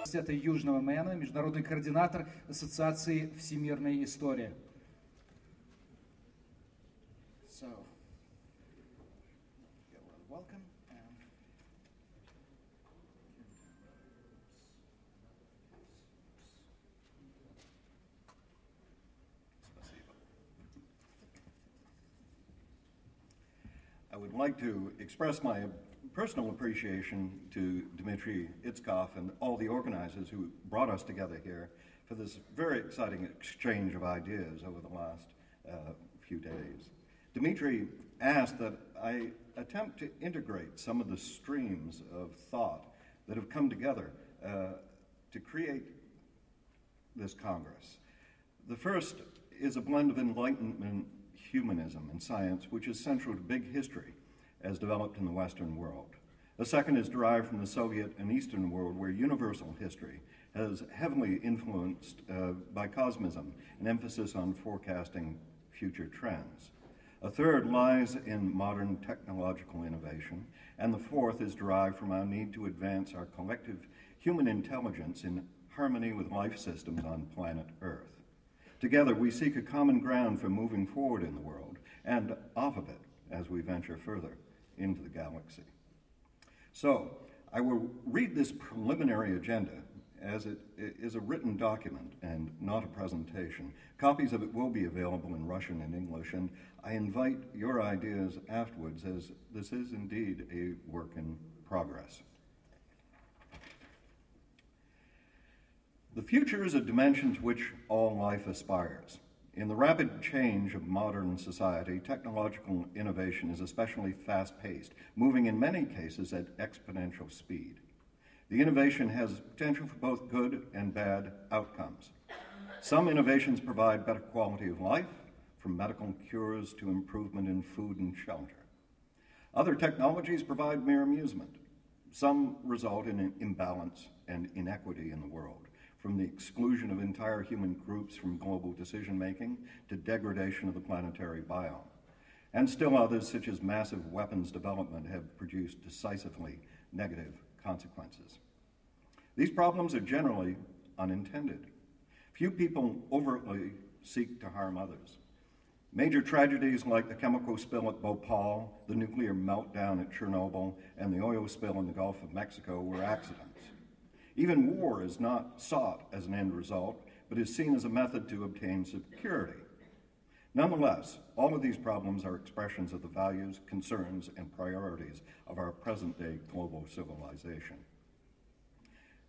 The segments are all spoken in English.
университета Южного Мэна, международный координатор Ассоциации «Всемирная история». So, welcome. I would like to express my personal appreciation to Dmitry Itskov and all the organizers who brought us together here for this very exciting exchange of ideas over the last few days. Dmitry asked that I attempt to integrate some of the streams of thought that have come together to create this Congress. The first is a blend of Enlightenment humanism and science, which is central to big history as developed in the Western world. The second is derived from the Soviet and Eastern world, where universal history has heavily influenced by cosmism, an emphasis on forecasting future trends. A third lies in modern technological innovation, and the fourth is derived from our need to advance our collective human intelligence in harmony with life systems on planet Earth. Together, we seek a common ground for moving forward in the world and off of it as we venture further into the galaxy. So, I will read this preliminary agenda as it is a written document and not a presentation. Copies of it will be available in Russian and English, and I invite your ideas afterwards, as this is indeed a work in progress. The future is a dimension to which all life aspires. In the rapid change of modern society, technological innovation is especially fast-paced, moving in many cases at exponential speed. The innovation has potential for both good and bad outcomes. Some innovations provide better quality of life, from medical cures to improvement in food and shelter. Other technologies provide mere amusement. Some result in an imbalance and inequity in the world, from the exclusion of entire human groups from global decision-making to degradation of the planetary biome. And still others, such as massive weapons development, have produced decisively negative consequences. These problems are generally unintended. Few people overtly seek to harm others. Major tragedies like the chemical spill at Bhopal, the nuclear meltdown at Chernobyl, and the oil spill in the Gulf of Mexico were accidents. Even war is not sought as an end result, but is seen as a method to obtain security. Nonetheless, all of these problems are expressions of the values, concerns, and priorities of our present-day global civilization.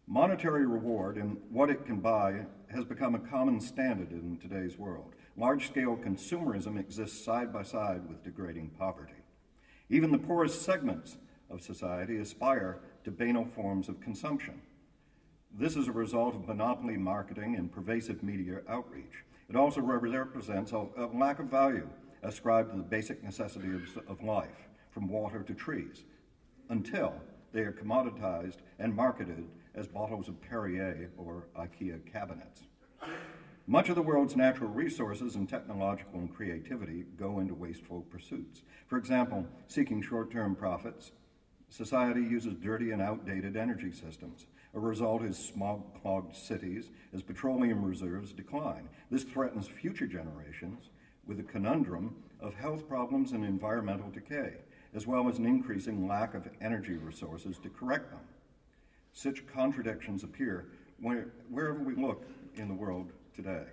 Monetary reward and what it can buy has become a common standard in today's world. Large-scale consumerism exists side by side with degrading poverty. Even the poorest segments of society aspire to banal forms of consumption. This is a result of monopoly marketing and pervasive media outreach. It also represents a lack of value ascribed to the basic necessities of life, from water to trees, until they are commoditized and marketed as bottles of Perrier or IKEA cabinets. Much of the world's natural resources and technological and creativity go into wasteful pursuits. For example, seeking short-term profits, society uses dirty and outdated energy systems. A result is smog-clogged cities as petroleum reserves decline. This threatens future generations with a conundrum of health problems and environmental decay, as well as an increasing lack of energy resources to correct them. Such contradictions appear wherever we look in the world today.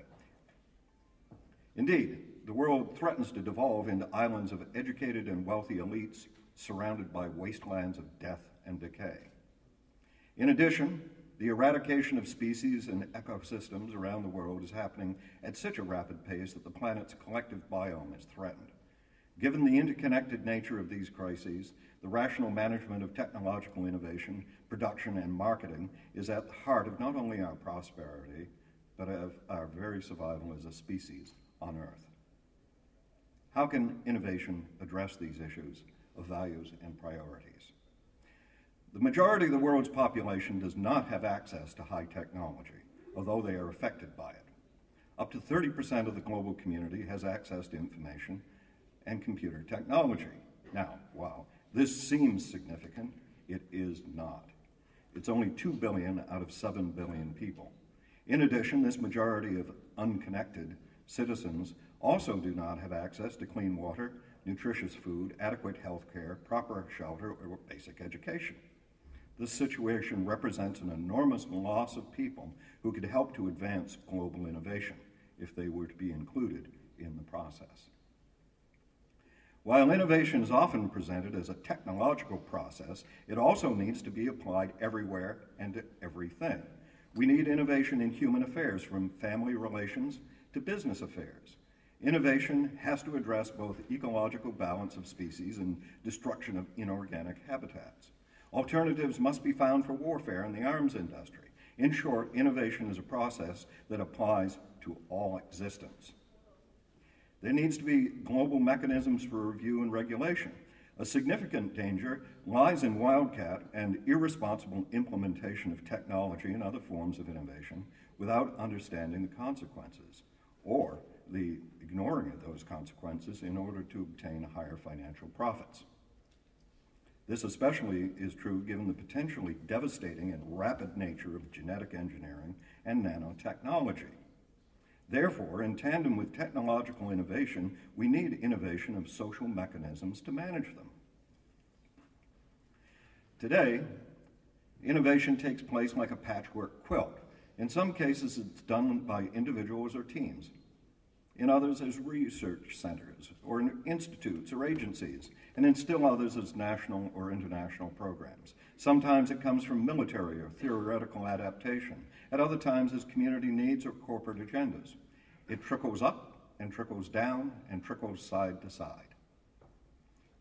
Indeed, the world threatens to devolve into islands of educated and wealthy elites surrounded by wastelands of death and decay. In addition, the eradication of species and ecosystems around the world is happening at such a rapid pace that the planet's collective biome is threatened. Given the interconnected nature of these crises, the rational management of technological innovation, production, and marketing is at the heart of not only our prosperity, but of our very survival as a species on Earth. How can innovation address these issues of values and priorities? The majority of the world's population does not have access to high technology, although they are affected by it. Up to 30% of the global community has access to information and computer technology. Now, while this seems significant, it is not. It's only 2 billion out of 7 billion people. In addition, this majority of unconnected citizens also do not have access to clean water, nutritious food, adequate health care, proper shelter, or basic education. This situation represents an enormous loss of people who could help to advance global innovation if they were to be included in the process. While innovation is often presented as a technological process, it also needs to be applied everywhere and to everything. We need innovation in human affairs, from family relations to business affairs. Innovation has to address both ecological balance of species and destruction of inorganic habitats. Alternatives must be found for warfare and the arms industry. In short, innovation is a process that applies to all existence. There needs to be global mechanisms for review and regulation. A significant danger lies in wildcat and irresponsible implementation of technology and other forms of innovation without understanding the consequences, or the ignoring of those consequences in order to obtain higher financial profits. This especially is true given the potentially devastating and rapid nature of genetic engineering and nanotechnology. Therefore, in tandem with technological innovation, we need innovation of social mechanisms to manage them. Today, innovation takes place like a patchwork quilt. In some cases, it's done by individuals or teams. In others, as research centers, or institutes or agencies, and in still others as national or international programs. Sometimes it comes from military or theoretical adaptation, at other times as community needs or corporate agendas. It trickles up and trickles down and trickles side to side.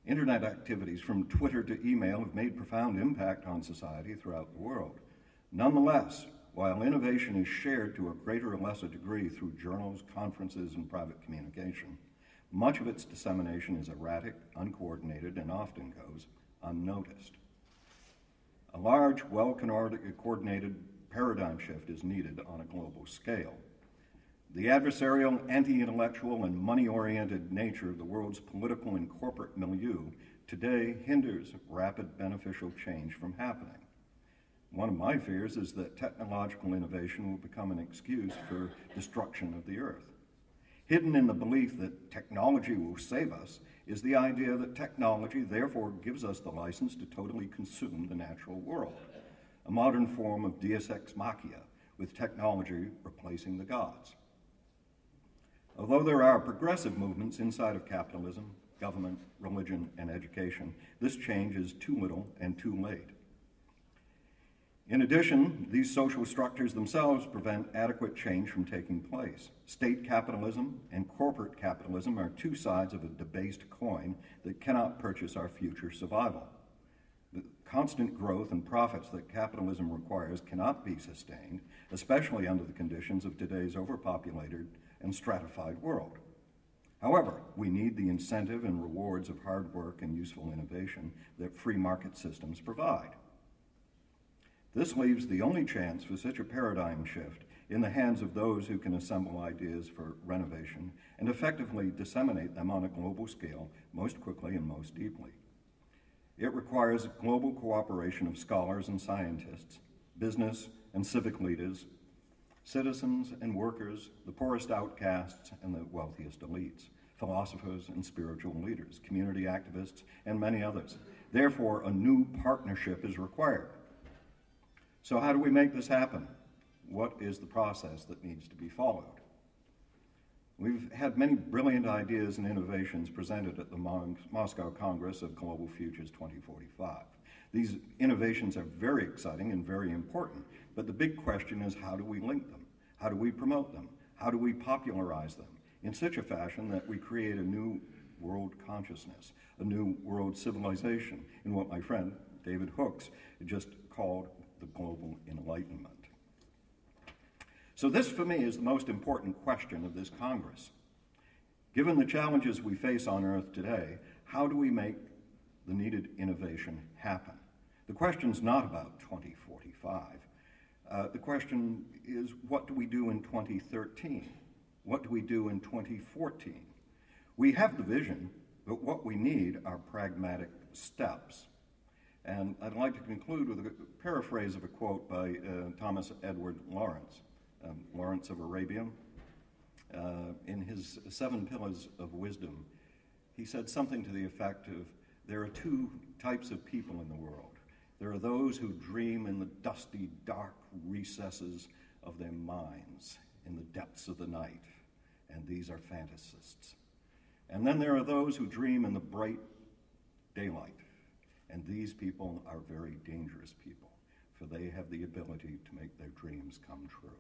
Internet activities from Twitter to email have made profound impact on society throughout the world. Nonetheless, while innovation is shared to a greater or lesser degree through journals, conferences, and private communication, much of its dissemination is erratic, uncoordinated, and often goes unnoticed. A large, well-coordinated paradigm shift is needed on a global scale. The adversarial, anti-intellectual, and money-oriented nature of the world's political and corporate milieu today hinders rapid beneficial change from happening. One of my fears is that technological innovation will become an excuse for destruction of the earth. Hidden in the belief that technology will save us is the idea that technology therefore gives us the license to totally consume the natural world, a modern form of deus ex machina, with technology replacing the gods. Although there are progressive movements inside of capitalism, government, religion, and education, this change is too little and too late. In addition, these social structures themselves prevent adequate change from taking place. State capitalism and corporate capitalism are two sides of a debased coin that cannot purchase our future survival. The constant growth and profits that capitalism requires cannot be sustained, especially under the conditions of today's overpopulated and stratified world. However, we need the incentive and rewards of hard work and useful innovation that free market systems provide. This leaves the only chance for such a paradigm shift in the hands of those who can assemble ideas for renovation and effectively disseminate them on a global scale most quickly and most deeply. It requires global cooperation of scholars and scientists, business and civic leaders, citizens and workers, the poorest outcasts and the wealthiest elites, philosophers and spiritual leaders, community activists, and many others. Therefore, a new partnership is required. So how do we make this happen? What is the process that needs to be followed? We've had many brilliant ideas and innovations presented at the Moscow Congress of Global Futures 2045. These innovations are very exciting and very important, but the big question is, how do we link them? How do we promote them? How do we popularize them in such a fashion that we create a new world consciousness, a new world civilization, in what my friend David Hooks just called the global enlightenment? So this, for me, is the most important question of this Congress. Given the challenges we face on Earth today, how do we make the needed innovation happen? The question's not about 2045. The question is, what do we do in 2013? What do we do in 2014? We have the vision, but what we need are pragmatic steps. And I'd like to conclude with a paraphrase of a quote by Thomas Edward Lawrence, Lawrence of Arabia. In his 7 Pillars of Wisdom, he said something to the effect of, there are 2 types of people in the world. There are those who dream in the dusty, dark recesses of their minds, in the depths of the night, and these are fantasists. And then there are those who dream in the bright daylight, and these people are very dangerous people, for they have the ability to make their dreams come true.